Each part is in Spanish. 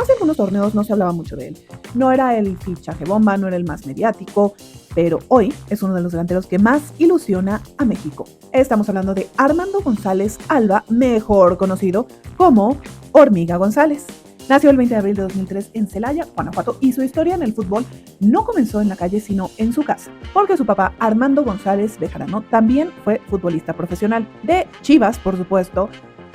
hace algunos torneos no se hablaba mucho de él. No era el fichaje bomba, no era el más mediático, pero hoy es uno de los delanteros que más ilusiona a México. Estamos hablando de Armando González Alba, mejor conocido como Hormiga González. Nació el 20 de abril de 2003 en Celaya, Guanajuato, y su historia en el fútbol no comenzó en la calle, sino en su casa, porque su papá, Armando González Bejarano, también fue futbolista profesional. De Chivas, por supuesto,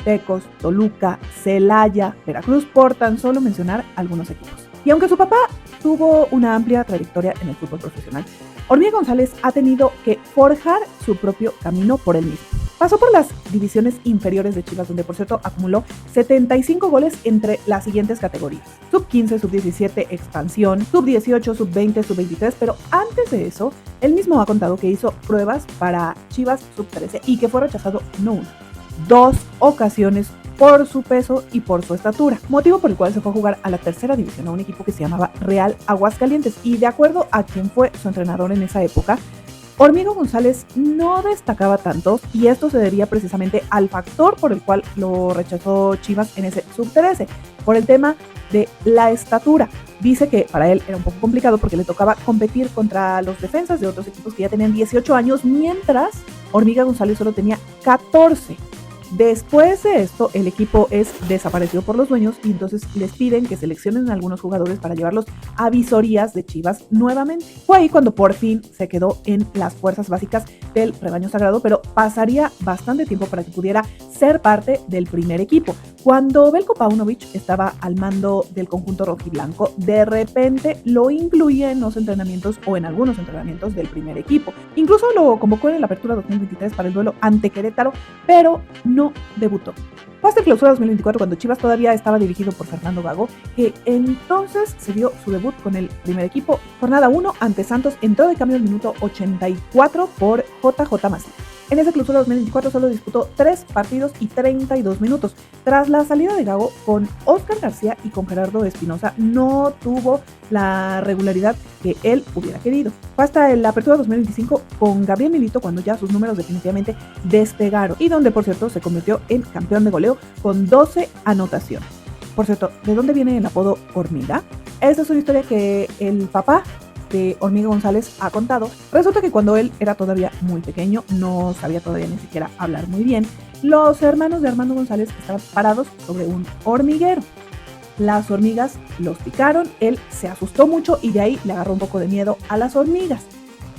Tecos, Toluca, Celaya, Veracruz, por tan solo mencionar algunos equipos. Y aunque su papá tuvo una amplia trayectoria en el fútbol profesional, Hormiga González ha tenido que forjar su propio camino por él mismo. Pasó por las divisiones inferiores de Chivas, donde por cierto acumuló 75 goles entre las siguientes categorías: sub-15, sub-17, expansión, sub-18, sub-20, sub-23, pero antes de eso, él mismo ha contado que hizo pruebas para Chivas sub-13 y que fue rechazado no una, dos ocasiones por su peso y por su estatura, motivo por el cual se fue a jugar a la tercera división, a un equipo que se llamaba Real Aguascalientes, y de acuerdo a quien fue su entrenador en esa época, Hormiga González no destacaba tanto, y esto se debía precisamente al factor por el cual lo rechazó Chivas en ese sub-13, por el tema de la estatura. Dice que para él era un poco complicado porque le tocaba competir contra los defensas de otros equipos que ya tenían 18 años, mientras Hormiga González solo tenía 14. Después de esto, el equipo es desaparecido por los dueños y entonces les piden que seleccionen a algunos jugadores para llevarlos a visorías de Chivas nuevamente. Fue ahí cuando por fin se quedó en las fuerzas básicas del rebaño sagrado, pero pasaría bastante tiempo para que pudiera ser parte del primer equipo. Cuando Veljko Paunovic estaba al mando del conjunto rojiblanco, de repente lo incluía en los entrenamientos o en algunos entrenamientos del primer equipo. Incluso lo convocó en la apertura 2023 para el duelo ante Querétaro, pero no debutó. Fue hasta el clausura 2024, cuando Chivas todavía estaba dirigido por Fernando Gago, que entonces se dio su debut con el primer equipo. Jornada 1 ante Santos, entró de cambio al minuto 84 por JJ Macías. En esa clausura 2024 solo disputó 3 partidos y 32 minutos. Tras la salida de Gago, con Óscar García y con Gerardo Espinosa, no tuvo la regularidad que él hubiera querido. Fue hasta la apertura 2025 con Gabriel Milito cuando ya sus números definitivamente despegaron, y donde por cierto se convirtió en campeón de goleo con 12 anotaciones. Por cierto, ¿de dónde viene el apodo Hormiga? Esta es una historia que el papá de Hormiga González ha contado. Resulta que cuando él era todavía muy pequeño, no sabía todavía ni siquiera hablar muy bien, los hermanos de Armando González estaban parados sobre un hormiguero. Las hormigas los picaron, él se asustó mucho y de ahí le agarró un poco de miedo a las hormigas,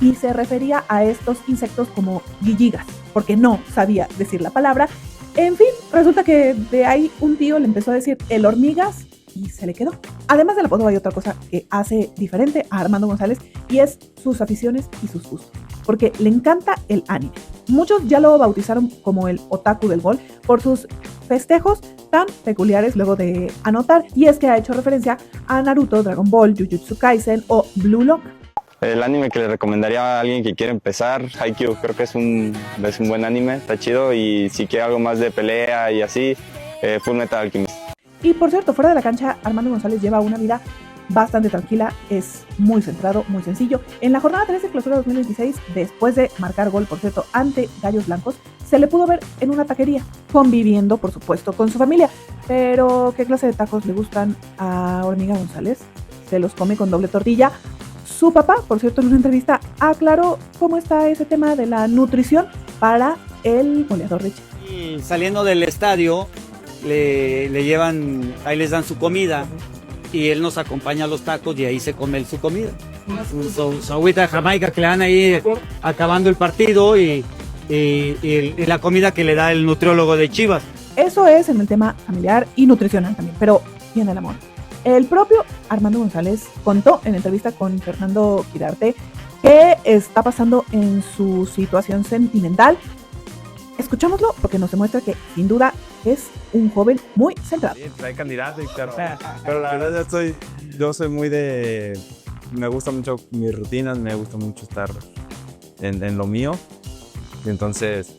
y se refería a estos insectos como guilligas, porque no sabía decir la palabra. En fin, resulta que de ahí un tío le empezó a decir el hormigas y se le quedó. Además del apodo, hay otra cosa que hace diferente a Armando González, y es sus aficiones y sus gustos, porque le encanta el anime. Muchos ya lo bautizaron como el otaku del gol por sus festejos tan peculiares luego de anotar, y es que ha hecho referencia a Naruto, Dragon Ball, Jujutsu Kaisen o Blue Lock. El anime que le recomendaría a alguien que quiere empezar, Haikyuu, creo que es un buen anime, está chido, y si quiere algo más de pelea y así, Fullmetal Alchemist. Y por cierto, fuera de la cancha, Armando González lleva una vida bastante tranquila, es muy centrado, muy sencillo. En la jornada 3 de clausura 2026, después de marcar gol, por cierto, ante Gallos Blancos, se le pudo ver en una taquería, conviviendo, por supuesto, con su familia. Pero, ¿qué clase de tacos le gustan a Hormiga González? Se los come con doble tortilla. Su papá, por cierto, en una entrevista aclaró cómo está ese tema de la nutrición para el goleador de Chivas. Y saliendo del estadio, le llevan, ahí les dan su comida, y él nos acompaña a los tacos y ahí se come su comida. Su agüita de Jamaica que le dan ahí acabando el partido, y la comida que le da el nutriólogo de Chivas. Eso es en el tema familiar y nutricional también, pero viene el amor. El propio Armando González contó en entrevista con Fernando Quirarte qué está pasando en su situación sentimental. Escuchámoslo porque nos demuestra que sin duda es un joven muy centrado. Sí, pues hay candidato y claro, pero la verdad yo soy muy de... Me gusta mucho mis rutinas, me gusta mucho estar en lo mío, y entonces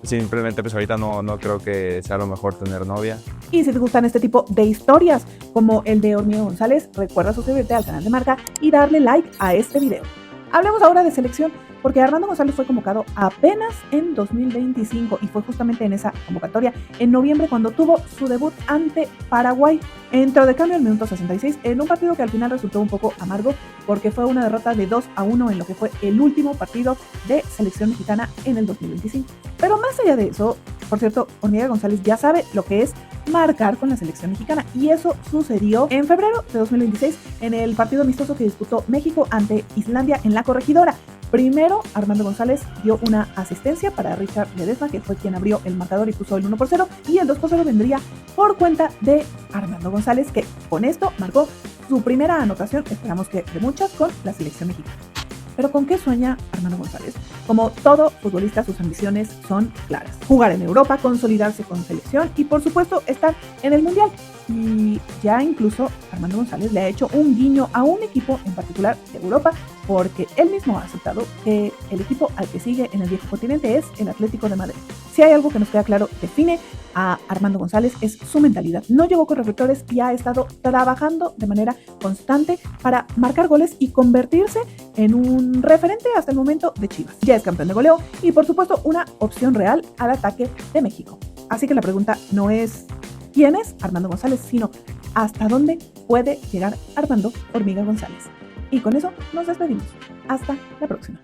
simplemente pues ahorita no creo que sea lo mejor tener novia. Y si te gustan este tipo de historias como el de Hormiga González, recuerda suscribirte al canal de Marca y darle like a este video. Hablemos ahora de selección. porque Armando González fue convocado apenas en 2025 y fue justamente en esa convocatoria en noviembre cuando tuvo su debut ante Paraguay. Entró de cambio al minuto 66 en un partido que al final resultó un poco amargo porque fue una derrota de 2-1 en lo que fue el último partido de selección mexicana en el 2025. Pero más allá de eso, por cierto, Hormiga González ya sabe lo que es marcar con la selección mexicana y eso sucedió en febrero de 2026 en el partido amistoso que disputó México ante Islandia en La Corregidora. Primero, Armando González dio una asistencia para Richard Ledesma, que fue quien abrió el marcador y puso el 1-0, y el 2-0 vendría por cuenta de Armando González, que con esto marcó su primera anotación, esperamos que de muchas, con la selección mexicana. Pero ¿con qué sueña Armando González? Como todo futbolista, sus ambiciones son claras. Jugar en Europa, consolidarse con selección y, por supuesto, estar en el Mundial. Y ya incluso Armando González le ha hecho un guiño a un equipo en particular de Europa, porque él mismo ha aceptado que el equipo al que sigue en el viejo continente es el Atlético de Madrid. Si hay algo que nos queda claro, define a Armando González, es su mentalidad. No llegó con reflectores y ha estado trabajando de manera constante para marcar goles y convertirse en un referente hasta el momento de Chivas. Ya es campeón de goleo y, por supuesto, una opción real al ataque de México. Así que la pregunta no es quién es Armando González, sino hasta dónde puede llegar Armando Hormiga González. Y con eso nos despedimos. Hasta la próxima.